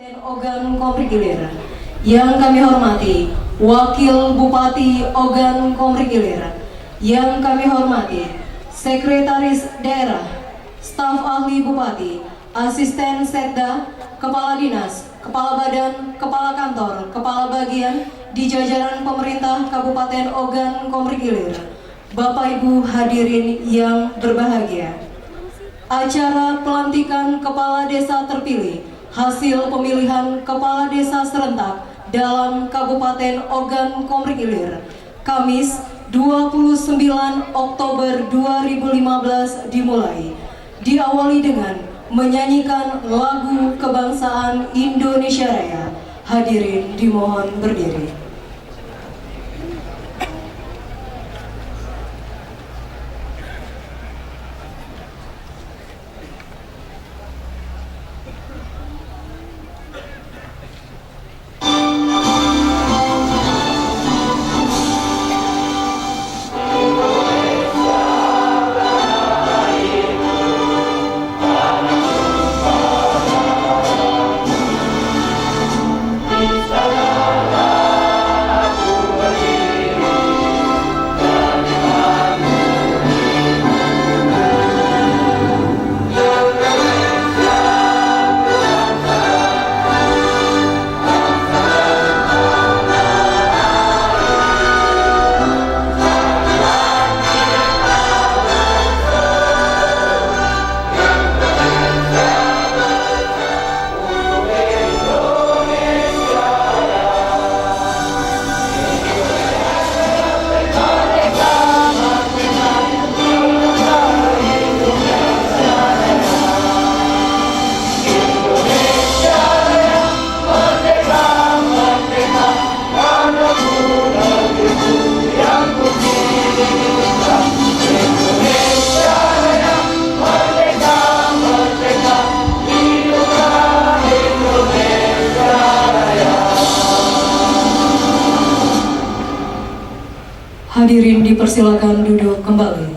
Ogan Komering Ilir. Yang kami hormati Wakil Bupati Ogan Komering Ilir. Yang kami hormati Sekretaris Daerah, Staf Ahli Bupati, Asisten Setda, Kepala Dinas, Kepala Badan, Kepala Kantor, Kepala Bagian di jajaran pemerintah Kabupaten Ogan Komering Ilir. Bapak Ibu hadirin yang berbahagia, acara pelantikan Kepala Desa terpilih hasil pemilihan Kepala Desa serentak dalam Kabupaten Ogan Komering Ilir, Kamis 29 Oktober 2015 dimulai. Diawali dengan menyanyikan lagu kebangsaan Indonesia Raya. Hadirin dimohon berdiri. Hadirin dipersilakan duduk kembali.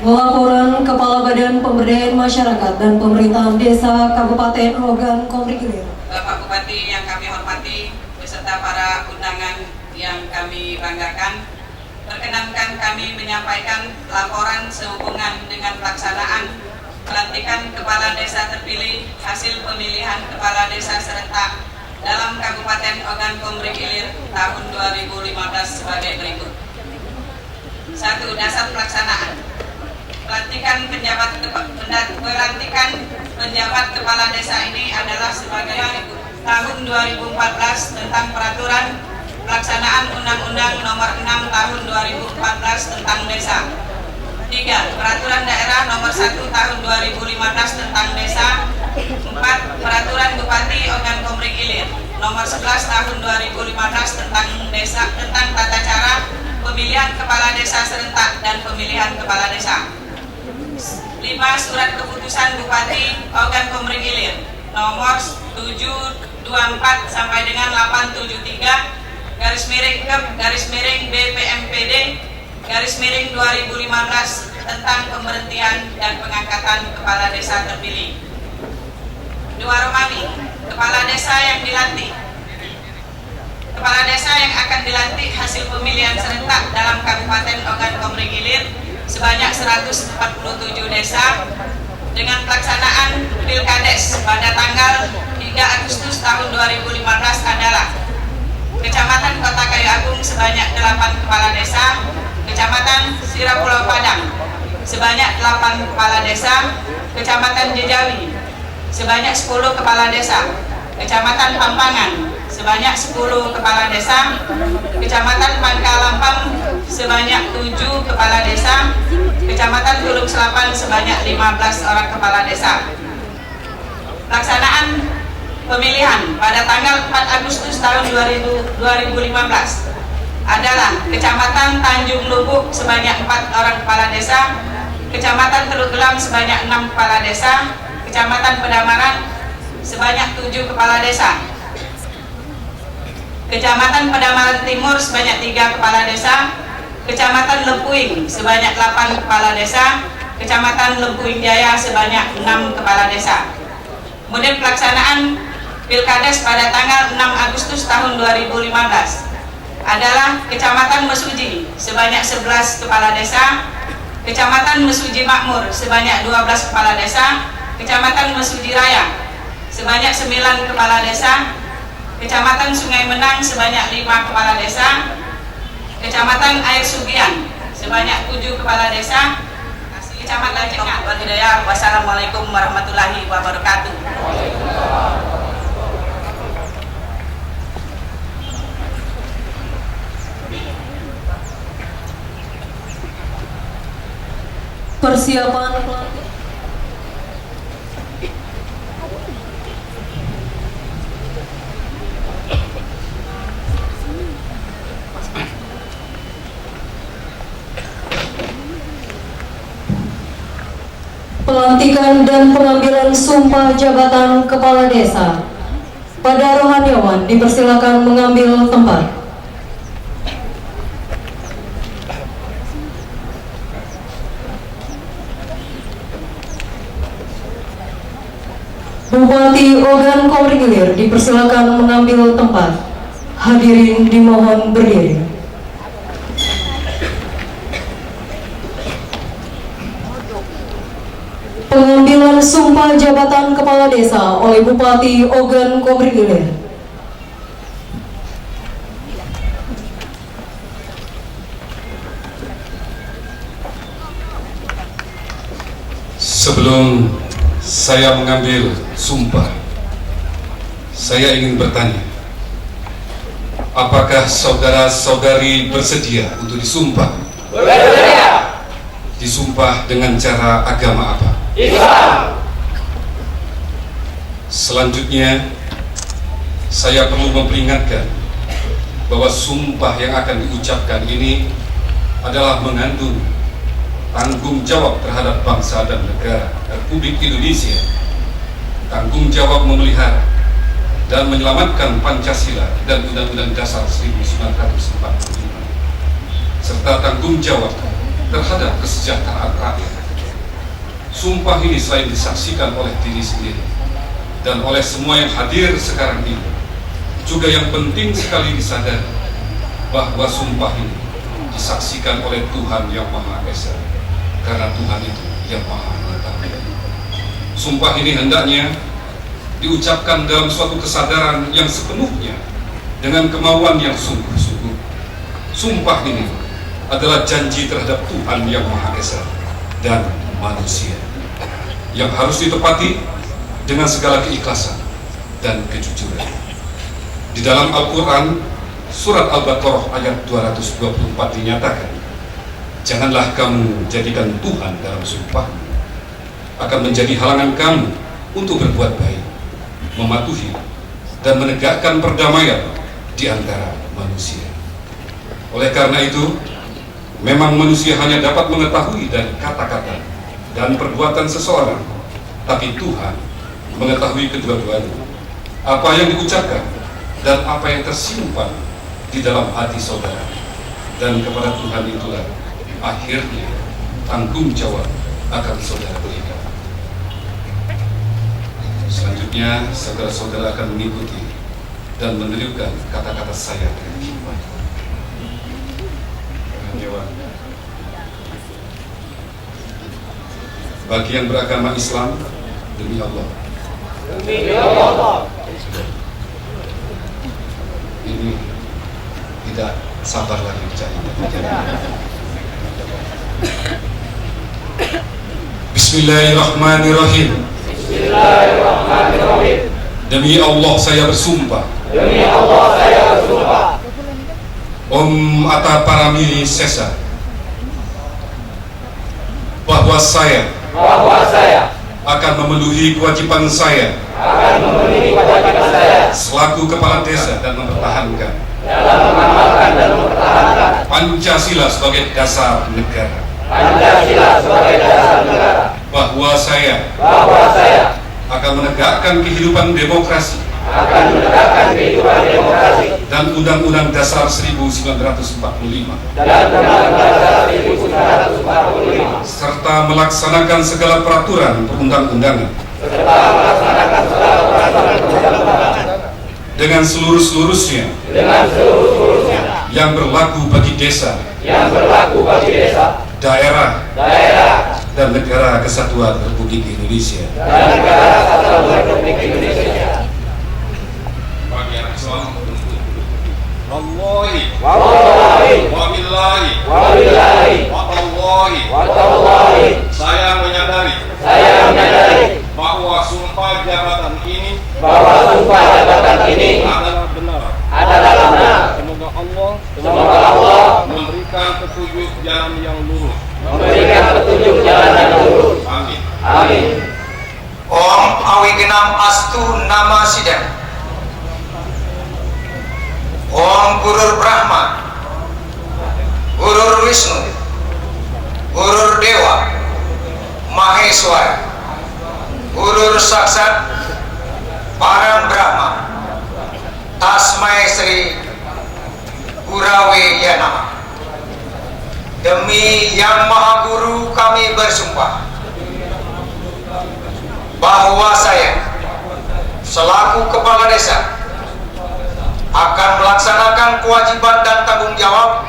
Laporan Kepala Badan Pemberdayaan Masyarakat dan Pemerintahan Desa Kabupaten Ogan Komering Ilir. Bapak Bupati yang kami hormati, beserta para undangan yang kami banggakan, perkenankan kami menyampaikan laporan sehubungan dengan pelaksanaan pelantikan Kepala Desa terpilih hasil pemilihan Kepala Desa serentak dalam Kabupaten Ogan Komering Ilir tahun 2015 sebagai berikut. 1. Dasar pelaksanaan. Pelantikan penjabat kepala desa ini adalah sebagai berikut. Tahun 2014 tentang peraturan pelaksanaan Undang-Undang Nomor 6 Tahun 2014 tentang Desa. 3. Peraturan Daerah Nomor 1 Tahun 2015 tentang Desa. 4. Peraturan Bupati Ogan Komering Ilir Nomor 11 Tahun 2015 tentang Desa, tentang tata cara pemilihan kepala desa serentak dan pemilihan kepala desa. 5. Surat Keputusan Bupati Ogan Komering Ilir Nomor 724 sampai dengan 873 /BPMPD /2015 tentang pemberhentian dan pengangkatan kepala desa terpilih. 2. Romani, kepala desa yang dilantik. Kepala desa yang akan dilantik hasil pemilihan serentak dalam Kabupaten Ogan Komering Ilir sebanyak 147 desa dengan pelaksanaan Pilkades pada tanggal 3 Agustus tahun 2015 adalah Kecamatan Kota Kayu Agung sebanyak 8 kepala desa, Kecamatan Sirapulau Padang sebanyak 8 kepala desa, Kecamatan Jejawi sebanyak 10 kepala desa, Kecamatan Pampangan sebanyak 10 kepala desa, Kecamatan Pangkalampang sebanyak 7 kepala desa, Kecamatan Tulung Selapan sebanyak 15 orang kepala desa. Pelaksanaan pemilihan pada tanggal 4 Agustus tahun 2015 adalah Kecamatan Tanjung Lubuk sebanyak 4 orang kepala desa, Kecamatan Teluk Gelam sebanyak 6 kepala desa, Kecamatan Pedamaran sebanyak 7 kepala desa, Kecamatan Pedamaran Timur sebanyak 3 kepala desa, Kecamatan Lepuing sebanyak 8 kepala desa, Kecamatan Lempuing Jaya sebanyak 6 kepala desa. Kemudian pelaksanaan Pilkades pada tanggal 6 Agustus tahun 2015 adalah Kecamatan Mesuji sebanyak 11 kepala desa, Kecamatan Mesuji Makmur sebanyak 12 kepala desa, Kecamatan Mesuji Raya sebanyak 9 kepala desa, Kecamatan Sungai Menang sebanyak 5 kepala desa, Kecamatan Air Sugian sebanyak 7 kepala desa, Kecamatan Cengat. Wassalamualaikum warahmatullahi wabarakatuh. Persiapan pelantikan. Pelantikan dan pengambilan sumpah jabatan kepala desa. Pada rohaniawan dipersilakan mengambil tempat. Bupati Ogan Komering Ilir dipersilakan mengambil tempat. Hadirin dimohon berdiri. Pengambilan sumpah jabatan kepala desa oleh Bupati Ogan Komering Ilir. Sebelum saya mengambil sumpah, saya ingin bertanya, apakah saudara-saudari bersedia untuk disumpah? Bersedia. Disumpah dengan cara agama apa? Islam. Selanjutnya, saya perlu memperingatkan bahwa sumpah yang akan diucapkan ini adalah mengandung tanggung jawab terhadap bangsa dan negara Republik Indonesia, tanggung jawab memelihara dan menyelamatkan Pancasila dan Undang-Undang Dasar 1945, serta tanggung jawab terhadap kesejahteraan rakyat. Sumpah ini selain disaksikan oleh diri sendiri dan oleh semua yang hadir sekarang ini, juga yang penting sekali disadari bahwa sumpah ini disaksikan oleh Tuhan Yang Maha Esa, karena Tuhan itu yang Maha Mengetahui. Sumpah ini hendaknya diucapkan dalam suatu kesadaran yang sepenuhnya dengan kemauan yang sungguh-sungguh. Sumpah ini adalah janji terhadap Tuhan Yang Maha Esa dan manusia yang harus ditepati dengan segala keikhlasan dan kejujuran. Di dalam Al-Quran, surat Al-Baqarah ayat 224 dinyatakan, janganlah kamu jadikan Tuhan dalam sumpah akan menjadi halangan kamu untuk berbuat baik, mematuhi dan menegakkan perdamaian di antara manusia. Oleh karena itu, memang manusia hanya dapat mengetahui dari kata-kata dan perbuatan seseorang, tapi Tuhan mengetahui kedua-duanya, apa yang diucapkan dan apa yang tersimpan di dalam hati saudara. Dan kepada Tuhan itulah akhirnya tanggung jawab akan saudara berikan. Selanjutnya saudara-saudara akan mengikuti dan menirukan kata-kata saya dengan hikmat. Bagi yang beragama Islam, demi Allah. Demi Allah. Ini tidak sabar lagi bicara. Bismillahirrahmanirrahim. Bismillahirrahmanirrahim. Demi Allah saya bersumpah. Demi Allah saya bersumpah. Om Atta Paramili Sesa, bahwa saya akan memenuhi kewajiban saya selaku kepala desa dan mempertahankan Pancasila sebagai dasar negara. Bahwa saya akan menegakkan kehidupan demokrasi dan Undang-Undang Dasar 1945 serta melaksanakan segala peraturan perundang-undangan dengan seluruh-seluruhnya yang berlaku bagi desa, daerah, dan negara kesatuan Republik Indonesia. Bagi anak Islam, wallahi, wabillahi, saya menyadari bahwa sumpah jabatan ini adalah benar. Semoga Allah memberikan petunjuk jalan yang lurus. Amin. Om Awigenam Astu Nama Sidang. Om Gurur Brahma, Gurur Wisnu, Gurur Dewa, Maheswara, Gurur Saksat, Param Brahma, Tasmai Sri Gurawe Yanama. Demi Yang Maha Guru kami bersumpah bahwa saya selaku kepala desa akan melaksanakan kewajiban dan tanggung jawab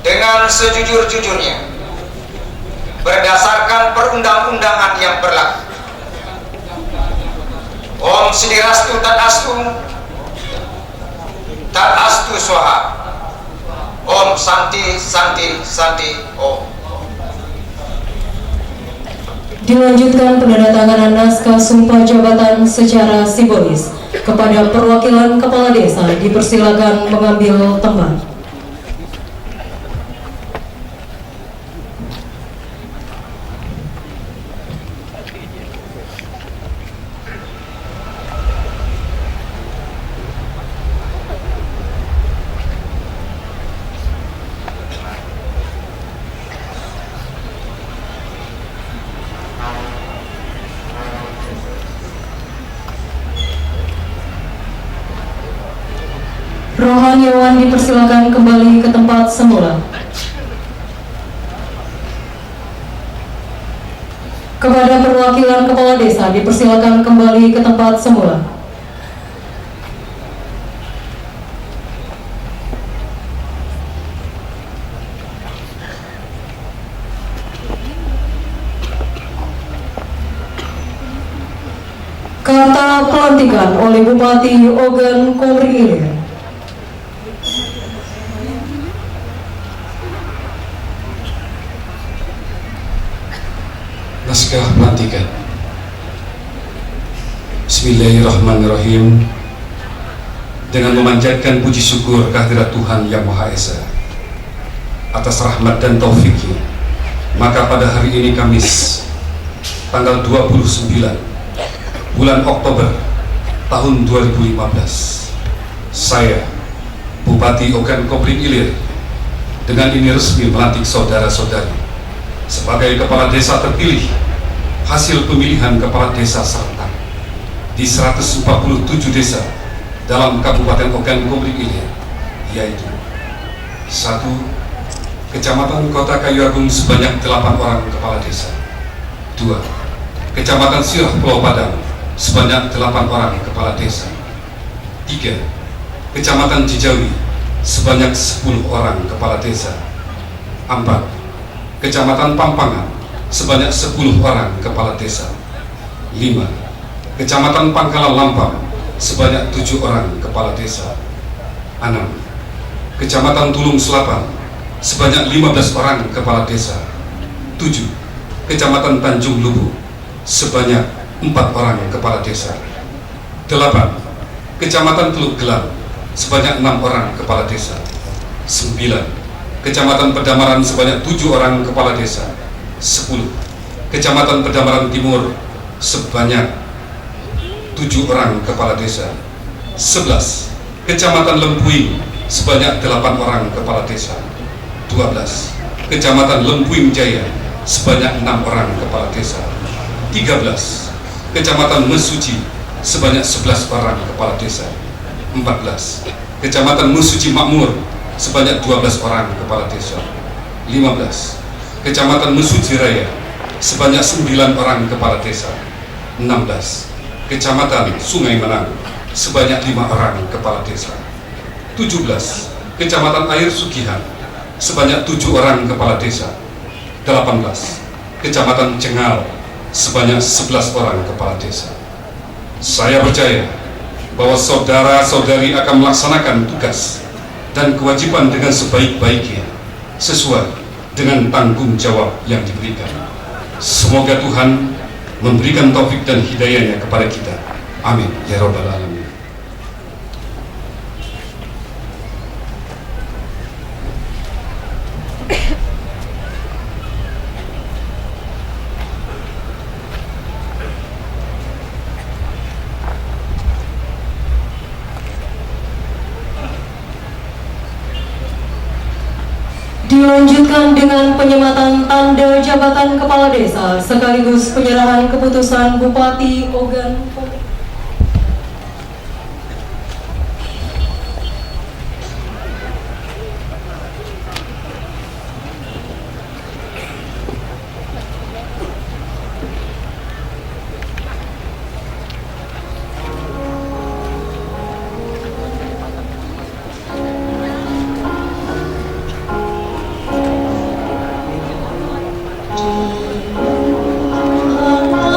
dengan sejujur-jujurnya berdasarkan perundang-undangan yang berlaku. Om Sidirastu Tadastu Tadastu Swaha. Om Santi Santi Santi Om. Dilanjutkan penandatanganan naskah sumpah jabatan secara simbolis. Kepada perwakilan kepala desa dipersilakan mengambil tempat. Rohaniawan dipersilakan kembali ke tempat semula. Kepada perwakilan kepala desa dipersilakan kembali ke tempat semula. Kata pelantikan oleh Bupati Ogan Komering Ilir. Naskah pelantikan. Bismillahirrahmanirrahim. Dengan memanjatkan puji syukur kehadirat Tuhan Yang Maha Esa atas rahmat dan taufiknya, maka pada hari ini Kamis tanggal 29 bulan Oktober tahun 2015, saya Bupati Ogan Komering Ilir dengan ini resmi melantik saudara-saudari sebagai kepala desa terpilih hasil pemilihan kepala desa serentak di 147 desa dalam Kabupaten Ogan Komering Ilir, yaitu 1. Kecamatan Kota Kayu Agung sebanyak 8 orang kepala desa. 2. Kecamatan Sirah Pulau Padang sebanyak 8 orang kepala desa. 3. Kecamatan Cijawi sebanyak 10 orang kepala desa. 4. Kecamatan Pampangan sebanyak 10 orang kepala desa. 5. Kecamatan Pangkalan Lampang sebanyak 7 orang kepala desa. 6. Kecamatan Tulung Selapan sebanyak 15 orang kepala desa. 7. Kecamatan Tanjung Lubu sebanyak 4 orang kepala desa. 8. Kecamatan Teluk Gelam sebanyak 6 orang kepala desa. 9. Kecamatan Pedamaran sebanyak 7 orang kepala desa. 10. Kecamatan Pedamaran Timur sebanyak 7 orang kepala desa. 11. Kecamatan Lempuing sebanyak 8 orang kepala desa. 12. Kecamatan Lempuing Jaya sebanyak 6 orang kepala desa. 13. Kecamatan Mesuci sebanyak 11 orang kepala desa. 14. Kecamatan Musuji Makmur sebanyak 12 orang kepala desa. 15. Kecamatan Musuji Raya sebanyak 9 orang kepala desa. 16. Kecamatan Sungai Menang sebanyak 5 orang kepala desa. 17. Kecamatan Air Sugihan sebanyak 7 orang kepala desa. 18. Kecamatan Cengal sebanyak 11 orang kepala desa. Saya percaya bahwa saudara-saudari akan melaksanakan tugas dan kewajiban dengan sebaik-baiknya sesuai dengan tanggung jawab yang diberikan. Semoga Tuhan memberikan taufik dan hidayahnya kepada kita. Amin ya rabbal alamin. Dilanjutkan dengan penyematan tanda jabatan kepala desa sekaligus penyerahan keputusan Bupati Ogan Komering. Nama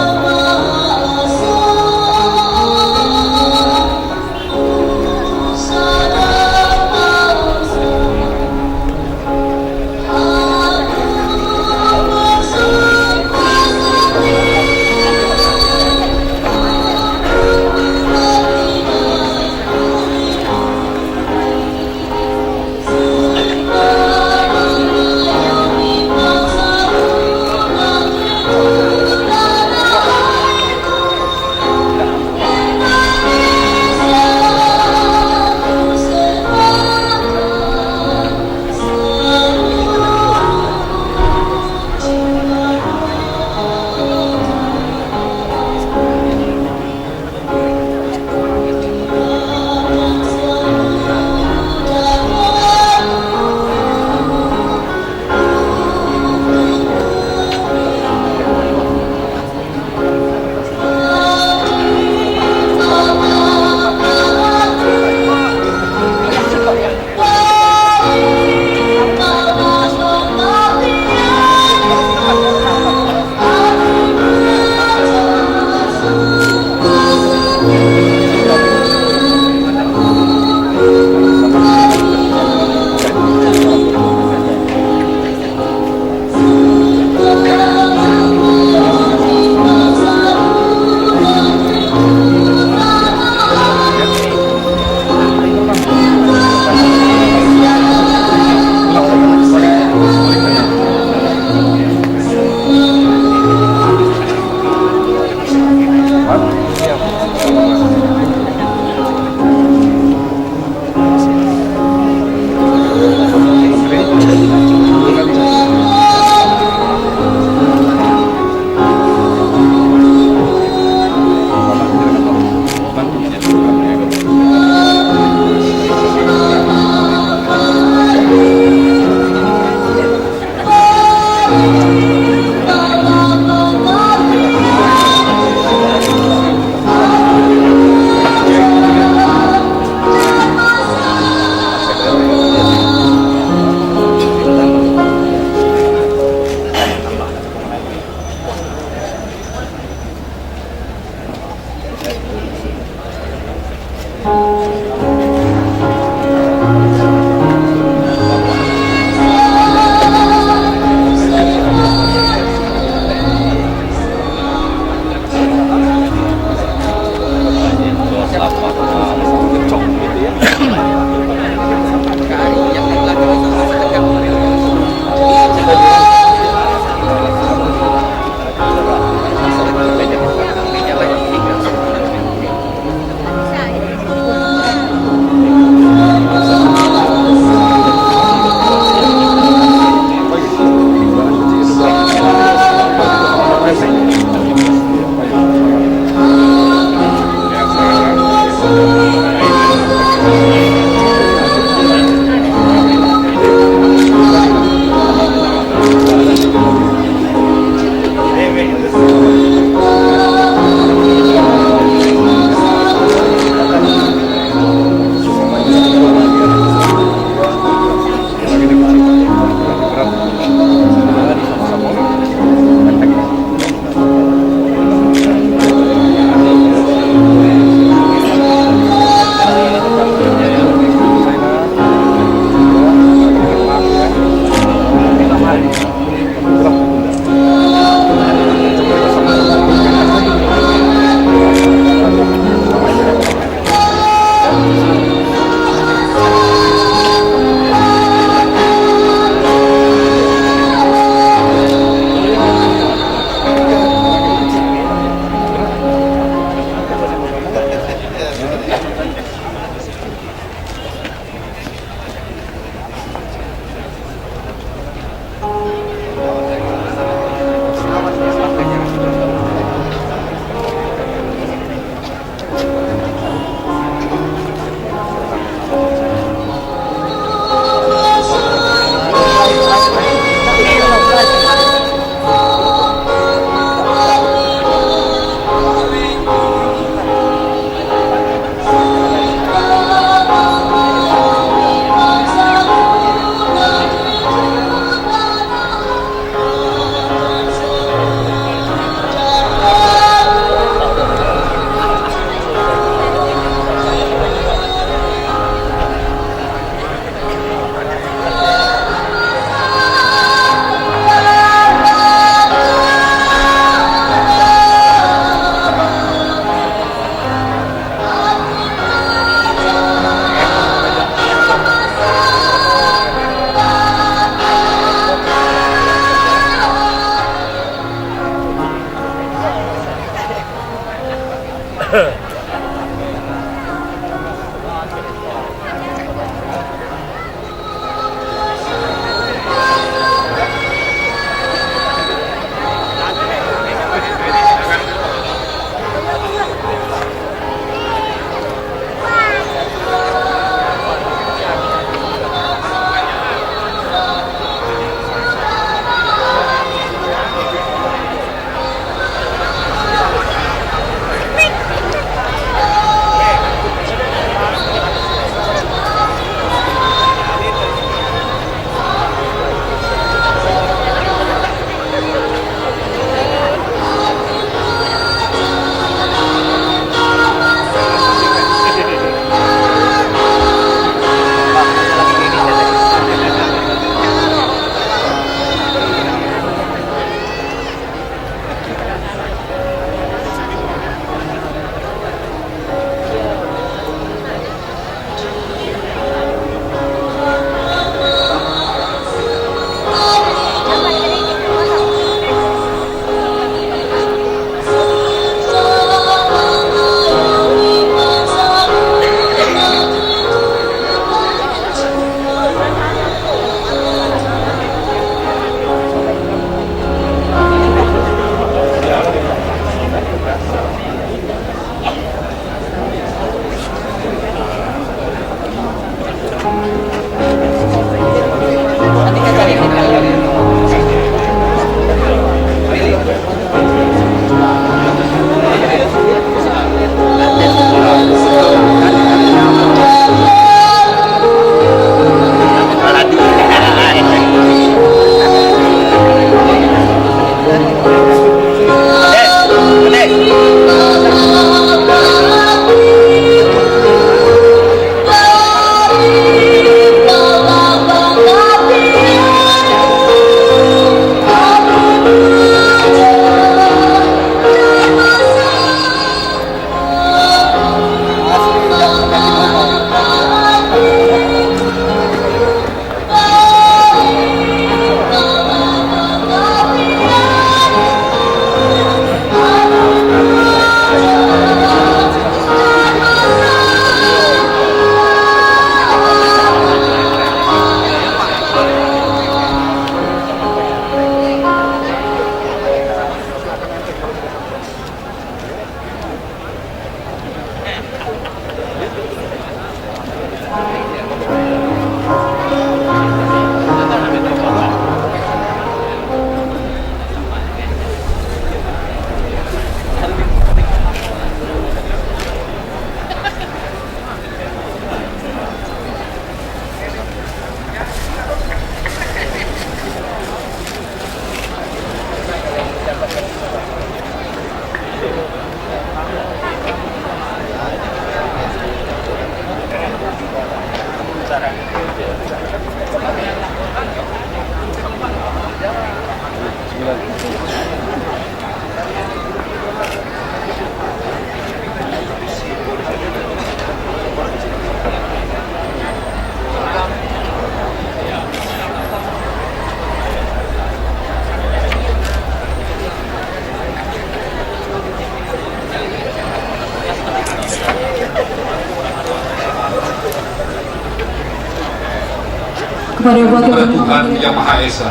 kepada Bupati kepada Ogan Tuhan Komering Yang Maha Esa,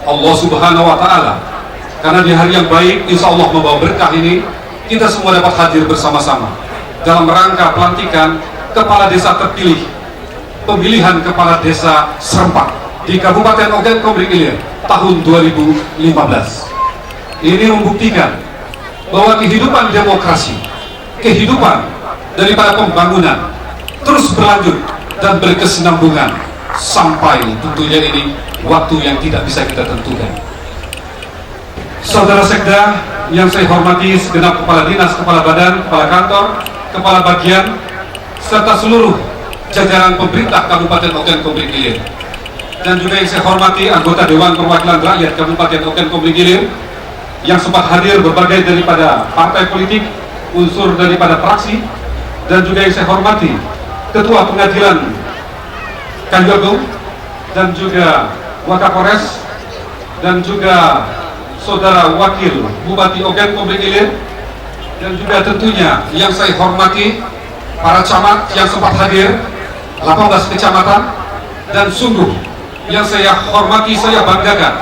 Allah Subhanahu wa Ta'ala. Karena di hari yang baik, insya Allah membawa berkah ini, kita semua dapat hadir bersama-sama dalam rangka pelantikan kepala desa terpilih, pemilihan kepala desa serempak di Kabupaten Ogan Komering Ilir tahun 2015. Ini membuktikan bahwa kehidupan demokrasi, kehidupan daripada pembangunan terus berlanjut dan berkesinambungan sampai tentunya ini waktu yang tidak bisa kita tentukan. Saudara Sekda yang saya hormati, segenap kepala dinas, kepala badan, kepala kantor, kepala bagian, serta seluruh jajaran pemerintah Kabupaten Ogan Komering Ilir, dan juga yang saya hormati anggota Dewan Perwakilan Rakyat Kabupaten Ogan Komering Ilir yang sempat hadir berbagai daripada partai politik, unsur daripada fraksi, dan juga yang saya hormati Ketua Pengadilan Kayu Agung, dan juga Wakapolres, dan juga Saudara Wakil Bupati Ogan Komering Ilir, dan juga tentunya yang saya hormati para camat yang sempat hadir 18 kecamatan, dan sungguh yang saya hormati, saya banggakan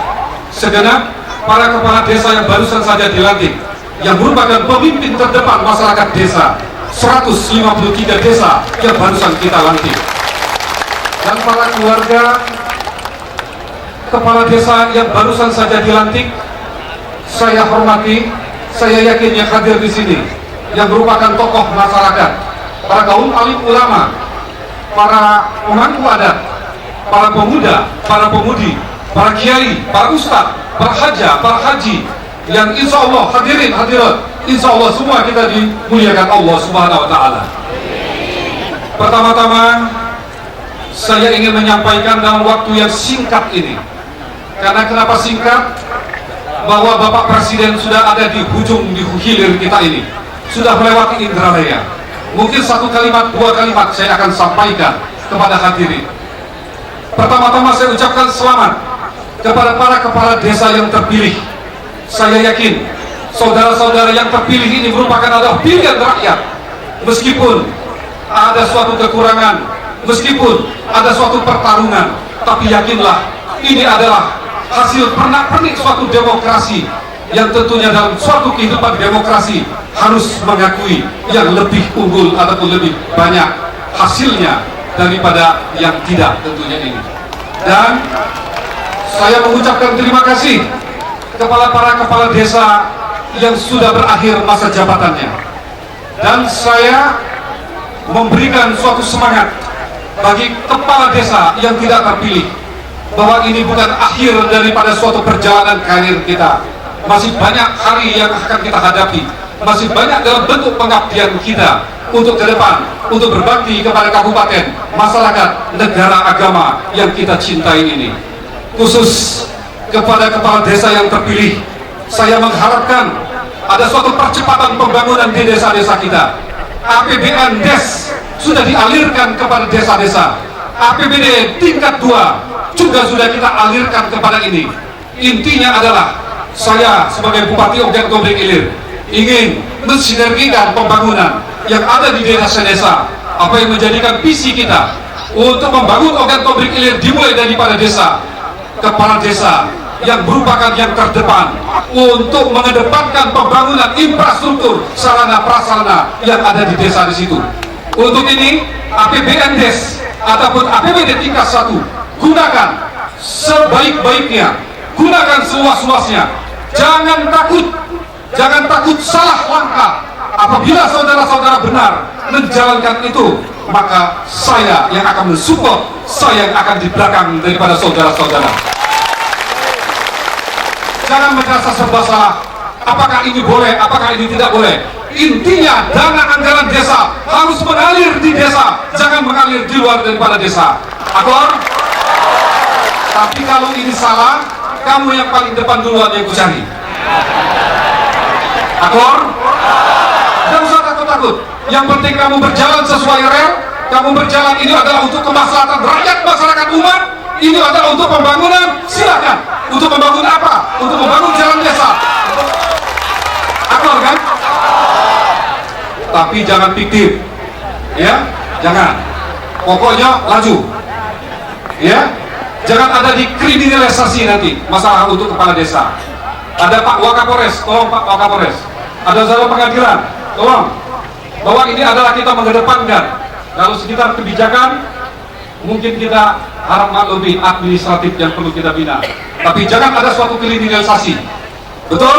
segenap para kepala desa yang barusan saja dilantik, yang merupakan pemimpin terdepan masyarakat desa, 153 desa yang barusan kita lantik, dan para keluarga kepala desa yang barusan saja dilantik. Saya hormati, saya yakin yang hadir di sini yang merupakan tokoh masyarakat, para kaum alim ulama, para pemangku adat, para pemuda, para pemudi, para kiai, para ustadz, para haja, para haji, yang insya Allah hadirin hadirat, insya Allah semua kita dimuliakan Allah Subhanahu wa Ta'ala. Pertama-tama saya ingin menyampaikan dalam waktu yang singkat ini, karena kenapa singkat? Bahwa Bapak Presiden sudah ada di ujung, di hilir kita ini, sudah melewati Indralaya. Mungkin satu kalimat, dua kalimat saya akan sampaikan kepada hadirin. Pertama-tama saya ucapkan selamat kepada para kepala desa yang terpilih. Saya yakin saudara-saudara yang terpilih ini merupakan adalah pilihan rakyat. Meskipun ada suatu kekurangan, meskipun ada suatu pertarungan, tapi yakinlah ini adalah hasil pernak-pernik suatu demokrasi, yang tentunya dalam suatu kehidupan demokrasi harus mengakui yang lebih unggul ataupun lebih banyak hasilnya daripada yang tidak tentunya ini. Dan saya mengucapkan terima kasih kepada para kepala desa yang sudah berakhir masa jabatannya, dan saya memberikan suatu semangat bagi kepala desa yang tidak terpilih, bahwa ini bukan akhir daripada suatu perjalanan karir kita. Masih banyak hari yang akan kita hadapi, masih banyak dalam bentuk pengabdian kita untuk ke depan, untuk berbakti kepada kabupaten, masyarakat, negara, agama yang kita cintai ini. Khusus kepada kepala desa yang terpilih, saya mengharapkan ada suatu percepatan pembangunan di desa-desa kita. APBN DES sudah dialirkan kepada desa-desa, APBD tingkat 2 juga sudah kita alirkan kepada ini. Intinya adalah saya sebagai Bupati Ogan Komering Ilir ingin mensinergikan pembangunan yang ada di desa-desa, apa yang menjadikan visi kita untuk membangun Ogan Komering Ilir dimulai daripada desa. Kepala desa yang merupakan yang terdepan untuk mengedepankan pembangunan infrastruktur sarana prasarana yang ada di desa di situ. Untuk ini APBN DES ataupun APBD tingkat 1 gunakan sebaik-baiknya, gunakan seluas-luasnya. Jangan takut salah langkah. Apabila saudara-saudara benar menjalankan itu, maka saya yang akan mensupport, saya yang akan di belakang daripada saudara-saudara. Jangan merasa serba salah, apakah ini boleh, apakah ini tidak boleh. Intinya dana anggaran desa harus mengalir di desa, jangan mengalir di luar daripada desa. Akor? Tapi kalau ini salah, kamu yang paling depan duluan yang kucari. Akor? Jangan usah takut-takut. Yang penting kamu berjalan sesuai rel, kamu berjalan ini adalah untuk kemaslahatan rakyat, masyarakat, umat. Ini adalah untuk pembangunan, silakan. Untuk membangun apa? Untuk membangun jalan desa. Akor kan? Tapi jangan fiktif, ya, jangan. Pokoknya laju, ya. Jangan ada dikriminalisasi nanti masalah untuk kepala desa. Ada Pak Wakapolres, tolong Pak Wakapolres. Ada saudara pengadilan, tolong. Bahwa ini adalah kita mengedepankan. Kalau sekitar kebijakan, mungkin kita harap lebih administratif yang perlu kita bina. Tapi jangan ada suatu kriminalisasi. Betul?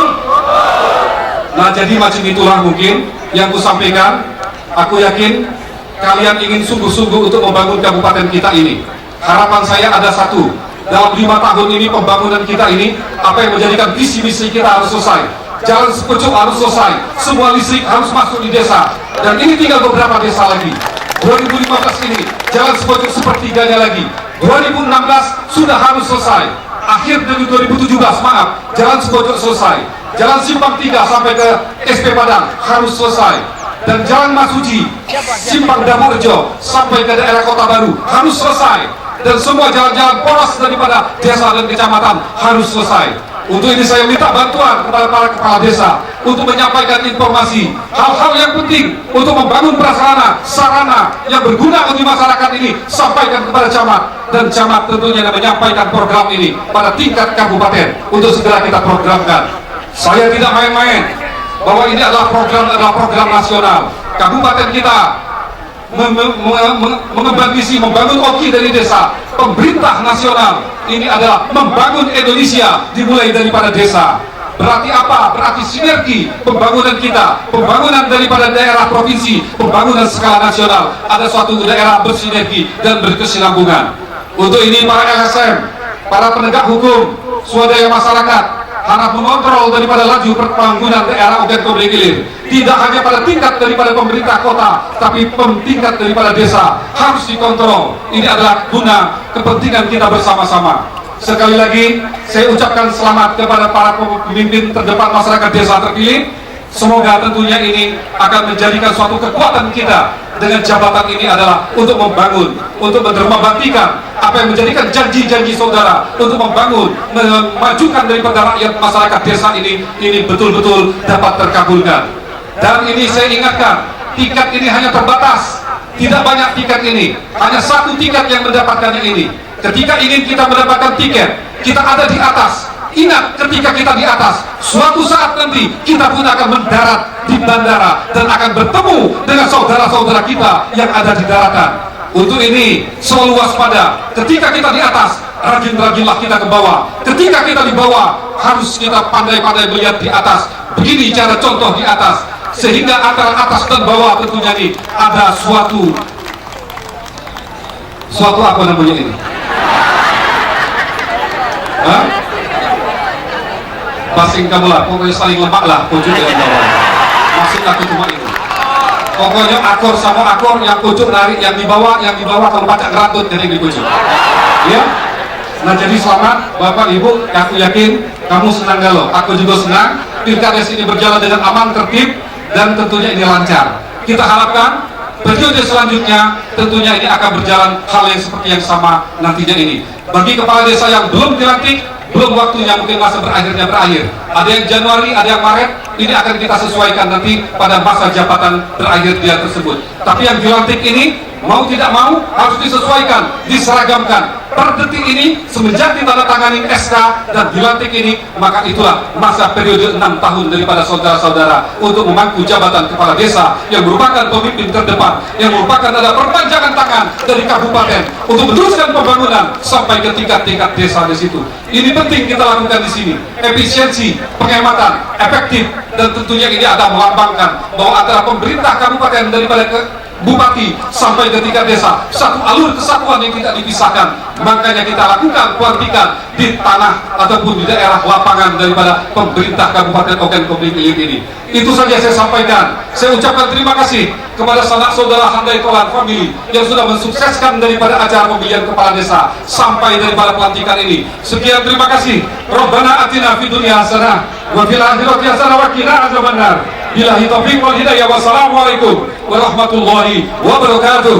Nah, jadi macam itulah mungkin yang kusampaikan. Aku yakin kalian ingin sungguh-sungguh untuk membangun kabupaten kita ini. Harapan saya ada satu, dalam 5 tahun ini pembangunan kita ini, apa yang menjadikan visi misi kita harus selesai. Jalan sepucuk harus selesai, semua listrik harus masuk di desa, dan ini tinggal beberapa desa lagi. 2015 ini jalan sepucuk sepertiganya lagi, 2016 sudah harus selesai, akhir dari 2017 maaf, jalan sepucuk selesai, jalan Simpang 3 sampai ke SP Padang harus selesai, dan jalan Masuji, Simpang Damurjo sampai ke daerah Kota Baru harus selesai, dan semua jalan-jalan poros daripada desa dan kecamatan harus selesai. Untuk ini saya minta bantuan kepada para kepala desa untuk menyampaikan informasi hal-hal yang penting untuk membangun prasarana sarana yang berguna bagi masyarakat ini, sampaikan kepada camat, dan camat tentunya menyampaikan program ini pada tingkat kabupaten untuk segera kita programkan. Saya tidak main-main bahwa ini adalah program nasional. Kabupaten kita mengemban misi membangun OKI dari desa. Pemerintah nasional ini adalah membangun Indonesia dimulai daripada desa. Berarti apa? Berarti sinergi pembangunan kita, pembangunan daripada daerah provinsi, pembangunan skala nasional. Ada suatu daerah bersinergi dan berkesinambungan. Untuk ini para LSM, para penegak hukum, swadaya masyarakat harap mengontrol daripada laju pembangunan daerah Ogan Komering Ilir. Tidak hanya pada tingkat daripada pemerintah kota, tapi tingkat daripada desa harus dikontrol. Ini adalah guna kepentingan kita bersama-sama. Sekali lagi, saya ucapkan selamat kepada para pemimpin terdepan masyarakat desa terpilih. Semoga tentunya ini akan menjadikan suatu kekuatan kita dengan jabatan ini adalah untuk membangun, untuk mendermabaktikan apa yang menjadikan janji-janji saudara untuk membangun, memajukan daripada rakyat masyarakat desa ini betul-betul dapat terkabulkan. Dan ini saya ingatkan, tiket ini hanya terbatas, tidak banyak tiket ini, hanya satu tiket yang mendapatkannya ini. Ketika ingin kita mendapatkan tiket, kita ada di atas. Ingat, ketika kita di atas, suatu saat nanti kita pun akan mendarat di bandara dan akan bertemu dengan saudara-saudara kita yang ada di daratan. Untuk ini selalu waspada. Ketika kita di atas, rajin-rajinlah kita ke bawah. Ketika kita di bawah, harus kita pandai-pandai melihat di atas. Begini cara contoh di atas, sehingga antara atas dan bawah tentunya ini ada suatu apa namanya ini? Hah? Basing kamu lah, pokoknya saling lemak lah, pucuk dengan bawah. Maksud aku cuma itu. Pokoknya akor sama akor, yang pucuk narik yang di bawah kalau pacak ngerantut jadi di pucuk. Ya? Nah, jadi selamat Bapak Ibu, aku yakin kamu senang galau, aku juga senang. Pilkades ini berjalan dengan aman, tertib, dan tentunya ini lancar. Kita harapkan periode selanjutnya tentunya ini akan berjalan hal yang seperti yang sama nantinya ini. Bagi kepala desa yang belum dilantik, belum waktunya, mungkin masa berakhir. Ada yang Januari, ada yang Maret, ini akan kita sesuaikan nanti pada masa jabatan berakhir dia tersebut. Tapi yang dilantik ini, mau tidak mau, harus disesuaikan, diseragamkan. Per detik ini, semenjak ditandatangani SK dan dilantik ini, maka itulah masa periode 6 tahun daripada saudara-saudara untuk memangku jabatan kepala desa yang merupakan pemimpin terdepan, yang merupakan ada perpanjangan tangan dari kabupaten untuk meneruskan pembangunan sampai ke tingkat-tingkat desa di situ. Ini penting kita lakukan di sini. Efisiensi, penghematan, efektif, dan tentunya ini ada melambangkan bahwa antara pemerintah kabupaten daripada bupati sampai ke tingkat desa satu alur kesatuan yang tidak dipisahkan. Makanya kita lakukan pelantikan di tanah ataupun di daerah lapangan daripada pemerintah Kabupaten Ogan Komering Ilir ini. Itu saja saya sampaikan. Saya ucapkan terima kasih kepada sanak saudara Handai Tolan Family yang sudah mensukseskan daripada acara pemilihan kepala desa sampai daripada pelantikan ini. Sekian, terima kasih. Rabbana atina fid dunya hasanah wa fil akhirati hasanah wa qina azabannar. Billahi taufiq wal hidayah. Wassalamualaikum warahmatullahi wabarakatuh.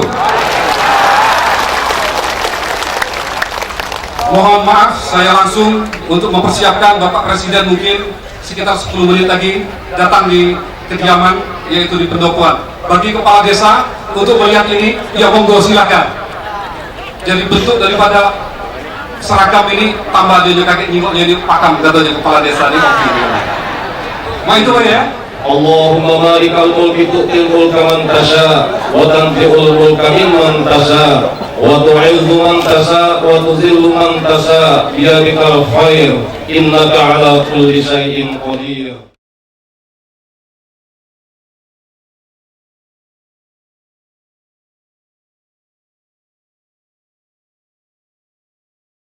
Mohon maaf, saya langsung untuk mempersiapkan Bapak Presiden mungkin sekitar 10 menit lagi datang di kediaman, yaitu di pendopoan. Bagi kepala desa untuk melihat ini, ya monggo silakan. Jadi bentuk daripada seragam ini tambah dia kakek nyingoknya di pakam katanya kepala desa ini. Mau itu Pak ya? Allahumma malikal mulki tu'til mulka man tasha wa tanfi'ul mulka mimman tasha wa tu'izzu man tasha wa tuzillu man tasha biyadikal khair innaka ala kulli syai'in qadir.